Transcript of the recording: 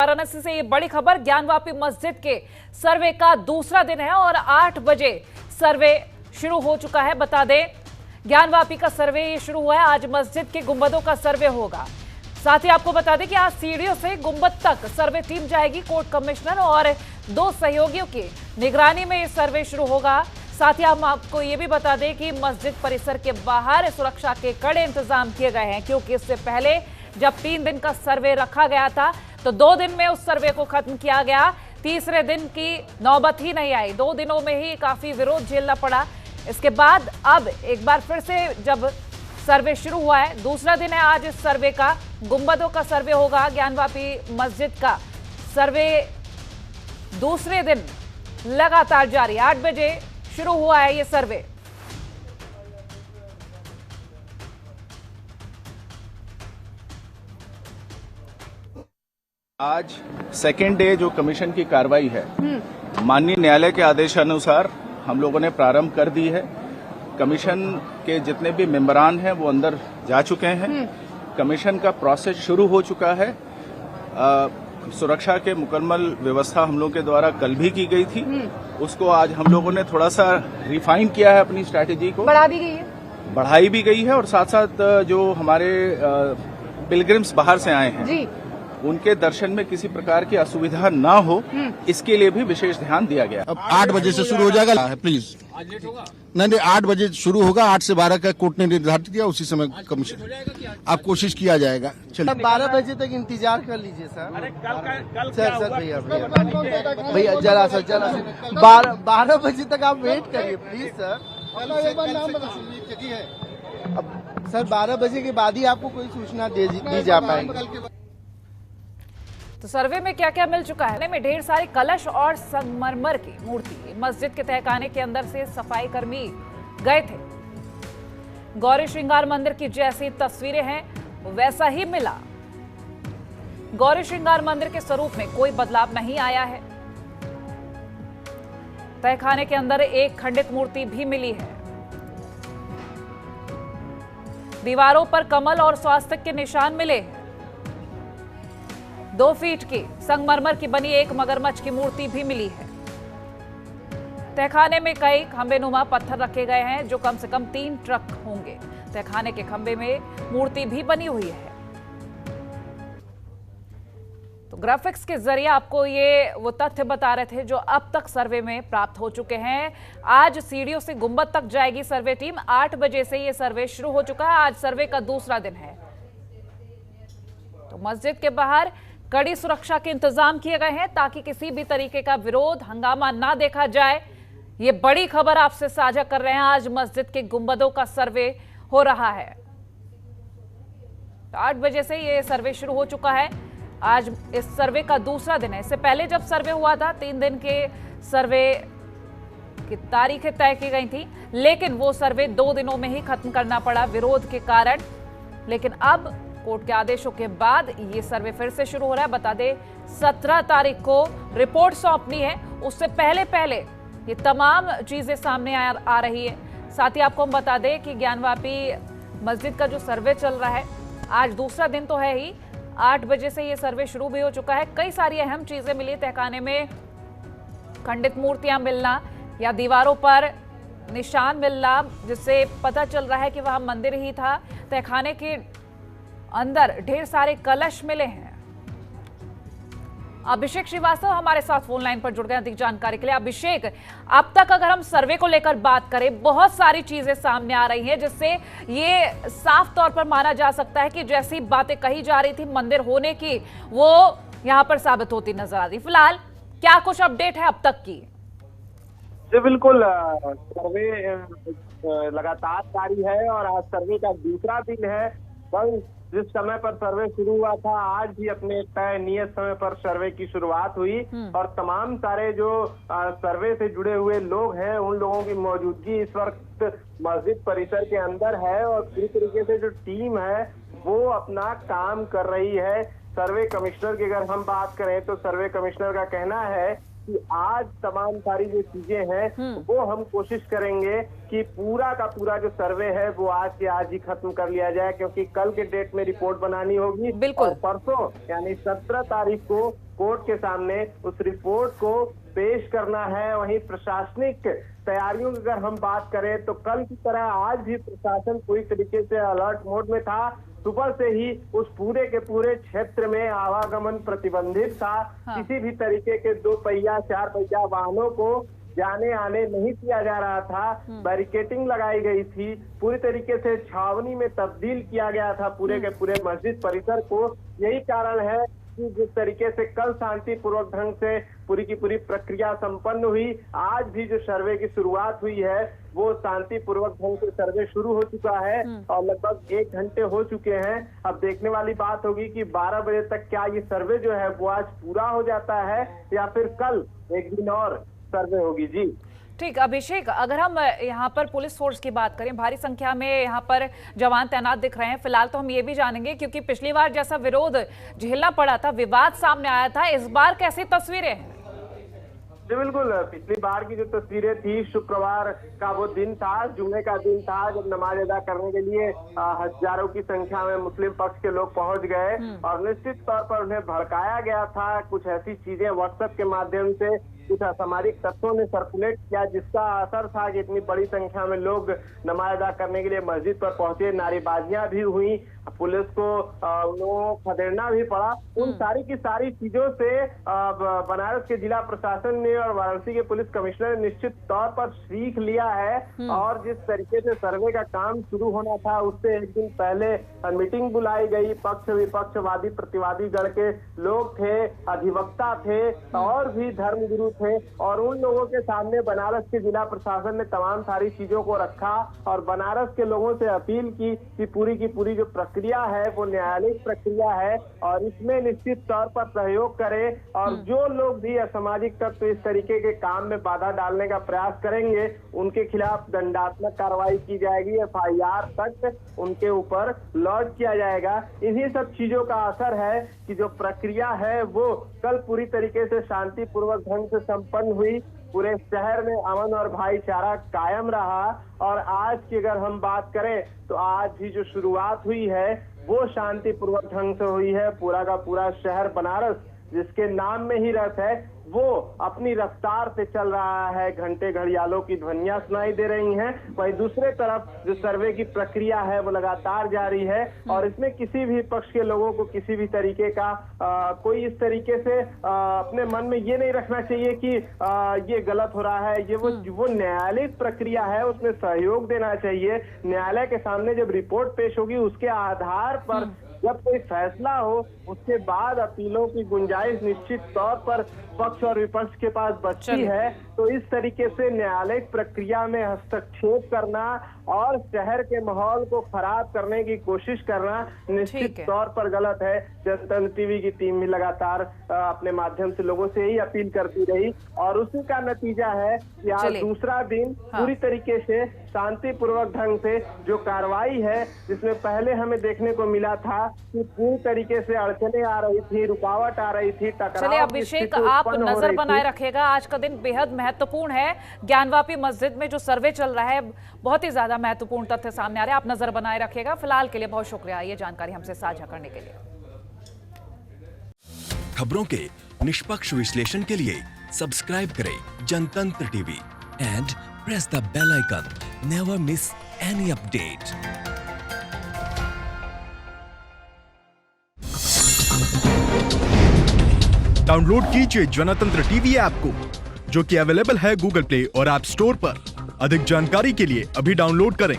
वाराणसी से ये बड़ी खबर, ज्ञानवापी मस्जिद के सर्वे का दूसरा दिन है और 8 बजे सर्वे शुरू हो चुका है। बता दें, ज्ञानवापी का सर्वे ये शुरू हुआ है। आज मस्जिद के गुंबदों का सर्वे होगा। साथ ही आपको बता दें कि आज सीढ़ियों से गुंबद तक सर्वे टीम जाएगी। कोर्ट कमिश्नर और 2 सहयोगियों की निगरानी में ये सर्वे शुरू होगा। साथ ही हम आपको ये भी बता दें कि मस्जिद परिसर के बाहर सुरक्षा के कड़े इंतजाम किए गए हैं, क्योंकि इससे पहले जब 3 दिन का सर्वे रखा गया था तो 2 दिन में उस सर्वे को खत्म किया गया। तीसरे दिन की नौबत ही नहीं आई। 2 दिनों में ही काफी विरोध झेलना पड़ा। इसके बाद अब एक बार फिर से जब सर्वे शुरू हुआ है, दूसरा दिन है आज इस सर्वे का। गुंबदों का सर्वे होगा। ज्ञानवापी मस्जिद का सर्वे दूसरे दिन लगातार जारी। 8 बजे शुरू हुआ है ये सर्वे। आज सेकेंड डे जो कमीशन की कार्रवाई है, माननीय न्यायालय के आदेशानुसार हम लोगों ने प्रारंभ कर दी है। कमीशन के जितने भी मेंबरान हैं वो अंदर जा चुके हैं। कमीशन का प्रोसेस शुरू हो चुका है। सुरक्षा के मुकम्मल व्यवस्था हम लोग के द्वारा कल भी की गई थी। उसको आज हम लोगों ने थोड़ा सा रिफाइन किया है, अपनी स्ट्रैटेजी को बढ़ाई भी गई है और साथ साथ जो हमारे पिलग्रिम्स बाहर से आए हैं उनके दर्शन में किसी प्रकार की असुविधा ना हो, इसके लिए भी विशेष ध्यान दिया गया। अब 8 बजे से शुरू हो जाएगा, प्लीज। नहीं, 8 बजे शुरू होगा। 8 से 12 का कोर्ट ने निर्धारित किया, उसी समय कमीशन आप कोशिश किया जाएगा। चलिए 12 बजे तक इंतजार कर लीजिए सर। अरे सर भैया जरा सर 12 बजे तक आप वेट करिए प्लीज सर। अब सर 12 बजे के बाद ही आपको कोई सूचना दी जा पाएगी। तो सर्वे में क्या क्या मिल चुका है? में ढेर सारे कलश और संगमरमर की मूर्ति मस्जिद के तहखाने के अंदर से सफाई कर्मी गए थे। गौरी श्रृंगार मंदिर की जैसी तस्वीरें हैं वैसा ही मिला। गौरी श्रृंगार मंदिर के स्वरूप में कोई बदलाव नहीं आया है। तहखाने के अंदर एक खंडित मूर्ति भी मिली है। दीवारों पर कमल और स्वास्तिक के निशान मिले हैं। 2 फीट की संगमरमर की बनी एक मगरमच्छ की मूर्ति भी मिली है। तहखाने में कई खंबेनुमा पत्थर रखे गए हैं जो कम से कम 3 ट्रक होंगे। तहखाने के खंबे में मूर्ति भी बनी हुई है। तो ग्राफिक्स के जरिए आपको ये वो तथ्य बता रहे थे जो अब तक सर्वे में प्राप्त हो चुके हैं। आज सीढ़ियों से गुंबद तक जाएगी सर्वे टीम। 8 बजे से ये सर्वे शुरू हो चुका है। आज सर्वे का दूसरा दिन है। तो मस्जिद के बाहर कड़ी सुरक्षा के इंतजाम किए गए हैं ताकि किसी भी तरीके का विरोध हंगामा ना देखा जाए। ये बड़ी खबर आपसे साझा कर रहे हैं। आज मस्जिद के गुंबदों का सर्वे हो रहा है। तो 8 बजे से ये सर्वे शुरू हो चुका है। आज इस सर्वे का दूसरा दिन है। इससे पहले जब सर्वे हुआ था 3 दिन के सर्वे की तारीखें तय की गई थी, लेकिन वो सर्वे 2 दिनों में ही खत्म करना पड़ा विरोध के कारण। लेकिन अब कोर्ट के आदेशों के बाद ये सर्वे फिर से शुरू हो रहा है। बता दें 17 तारीख को रिपोर्ट सौंपनी है। उससे पहले ये तमाम चीजें सामने आ रही है। साथ ही आपको हम बता दें कि ज्ञानवापी मस्जिद का जो सर्वे चल रहा है, आज दूसरा दिन तो है ही। 8 बजे से ये सर्वे शुरू भी हो चुका है। कई सारी अहम चीजें मिली तहखाने में। खंडित मूर्तियां मिलना या दीवारों पर निशान मिलना, जिससे पता चल रहा है कि वहां मंदिर ही था। तहखाने के अंदर ढेर सारे कलश मिले हैं। अभिषेक श्रीवास्तव हमारे साथ फोन लाइन पर जुड़ गए अधिक जानकारी के लिए। अभिषेक, अब तक अगर हम सर्वे को लेकर बात करें, बहुत सारी चीजें सामने आ रही हैं जिससे ये साफ तौर पर माना जा सकता है कि जैसी बातें कही जा रही थी मंदिर होने की, वो यहां पर साबित होती नजर आ रही। फिलहाल क्या कुछ अपडेट है अब तक की? जी बिल्कुल, सर्वे लगातार जारी है और आज सर्वे का दूसरा दिन है। कल जिस समय पर सर्वे शुरू हुआ था, आज भी अपने तय नियत समय पर सर्वे की शुरुआत हुई और तमाम सारे जो सर्वे से जुड़े हुए लोग हैं उन लोगों की मौजूदगी इस वक्त मस्जिद परिसर के अंदर है और पूरी तरीके से जो टीम है वो अपना काम कर रही है। सर्वे कमिश्नर की अगर हम बात करें तो सर्वे कमिश्नर का कहना है कि आज तमाम सारी जो चीजें हैं वो हम कोशिश करेंगे कि पूरा का पूरा जो सर्वे है वो आज के आज ही खत्म कर लिया जाए, क्योंकि कल के डेट में रिपोर्ट बनानी होगी। बिल्कुल। और परसों यानी 17 तारीख को कोर्ट के सामने उस रिपोर्ट को पेश करना है। वहीं प्रशासनिक तैयारियों की अगर हम बात करें तो कल की तरह आज भी प्रशासन पूरी तरीके से अलर्ट मोड में था। सुबह से ही उस पूरे के पूरे क्षेत्र में आवागमन प्रतिबंधित था। किसी भी तरीके के 2 पहिया 4 पहिया वाहनों को जाने आने नहीं किया जा रहा था। बैरिकेटिंग लगाई गई थी, पूरी तरीके से छावनी में तब्दील किया गया था पूरे के पूरे मस्जिद परिसर को। यही कारण है कि जिस तरीके से कल शांतिपूर्वक ढंग से पूरी की पूरी प्रक्रिया संपन्न हुई, आज भी जो सर्वे की शुरुआत हुई है वो शांतिपूर्वक ढंग से सर्वे शुरू हो चुका है और लगभग 1 घंटे हो चुके हैं। अब देखने वाली बात होगी कि 12 बजे तक क्या ये सर्वे जो है वो आज पूरा हो जाता है या फिर कल एक दिन और सर्वे होगी। जी ठीक, अभिषेक, अगर हम यहाँ पर पुलिस फोर्स की बात करें, भारी संख्या में यहाँ पर जवान तैनात दिख रहे हैं। फिलहाल तो हम ये भी जानेंगे, क्योंकि पिछली बार जैसा विरोध झेलना पड़ा था, विवाद सामने आया था, इस बार कैसी तस्वीरें हैं? जी बिल्कुल, पिछली बार की जो तस्वीरें थी, शुक्रवार का वो दिन था, जुमे का दिन था, जब नमाज अदा करने के लिए हजारों की संख्या में मुस्लिम पक्ष के लोग पहुंच गए और निश्चित तौर पर उन्हें भड़काया गया था। कुछ ऐसी चीजें व्हाट्सएप के माध्यम से कुछ असामाजिक तत्वों ने सर्कुलेट किया, जिसका असर था कि इतनी बड़ी संख्या में लोग नमाज अदा करने के लिए मस्जिद पर पहुंचे। नारेबाजियां भी हुई, पुलिस को लोगों को खदेड़ना भी पड़ा। उन सारी की सारी चीजों से बनारस के जिला प्रशासन ने और वाराणसी के पुलिस कमिश्नर ने निश्चित तौर पर सीख लिया है और जिस तरीके से सर्वे का काम शुरू होना था उससे एक दिन पहले मीटिंग बुलाई गई। पक्ष विपक्ष, वादी प्रतिवादी गण के लोग थे, अधिवक्ता थे और भी धर्मगुरु थे और उन लोगों के सामने बनारस के जिला प्रशासन ने तमाम सारी चीजों को रखा और बनारस के लोगों से अपील की कि पूरी की पूरी जो प्रक्रिया है वो न्यायालयिक प्रक्रिया है और इसमें निश्चित तौर पर सहयोग करें और जो लोग भी असामाजिक तत्व इस तरीके के काम में बाधा डालने का प्रयास करेंगे उनके खिलाफ दंडात्मक कार्रवाई की जाएगी। FIR तक उनके ऊपर लॉन्च किया जाएगा। इन्हीं सब चीजों का असर है कि जो प्रक्रिया है वो कल पूरी तरीके से शांतिपूर्वक ढंग से संपन्न हुई। पूरे शहर में अमन और भाईचारा कायम रहा और आज की अगर हम बात करें तो आज भी जो शुरुआत हुई है वो शांतिपूर्वक ढंग से हुई है। पूरा का पूरा शहर बनारस जिसके नाम में ही रस है वो अपनी रफ्तार से चल रहा है। घंटे घड़ियालों की ध्वनियां सुनाई दे रही हैं। वहीं दूसरे तरफ जो सर्वे की प्रक्रिया है वो लगातार जारी है और इसमें किसी भी पक्ष के लोगों को किसी भी तरीके का कोई इस तरीके से अपने मन में ये नहीं रखना चाहिए कि ये गलत हो रहा है। ये वो न्यायालयिक प्रक्रिया है, उसमें सहयोग देना चाहिए। न्यायालय के सामने जब रिपोर्ट पेश होगी उसके आधार पर जब कोई फैसला हो उसके बाद अपीलों की गुंजाइश निश्चित तौर पर पक्ष और विपक्ष के पास बचती है। तो इस तरीके से न्यायालयिक प्रक्रिया में हस्तक्षेप करना और शहर के माहौल को खराब करने की कोशिश करना निश्चित तौर पर गलत है। जनतंत्र टीवी की टीम भी लगातार अपने माध्यम से लोगों से ही अपील करती रही और उसी का नतीजा है कि आज दूसरा दिन पूरी तरीके से शांतिपूर्वक ढंग से जो कार्रवाई है, जिसमें पहले हमें देखने को मिला था कि पूरी तरीके से अड़चने आ रही थी, रुकावट आ रही थी, टकराव। चलिए अभिषेक, आप नजर बनाए रखिएगा, आज का दिन बेहद महत्वपूर्ण है। ज्ञानवापी मस्जिद में जो सर्वे चल रहा है बहुत ही ज्यादा महत्वपूर्ण तथ्य सामने आ रहे हैं, आप नजर बनाए रखिएगा। फिलहाल के लिए बहुत शुक्रिया ये जानकारी हमसे साझा करने के लिए। खबरों के निष्पक्ष विश्लेषण के लिए सब्सक्राइब करें Jantantra TV and press the bell icon. Never miss any update. Download कीजिए जनतंत्र टीवी ऐप को, जो कि अवेलेबल है गूगल प्ले और ऐप स्टोर पर। अधिक जानकारी के लिए अभी डाउनलोड करें।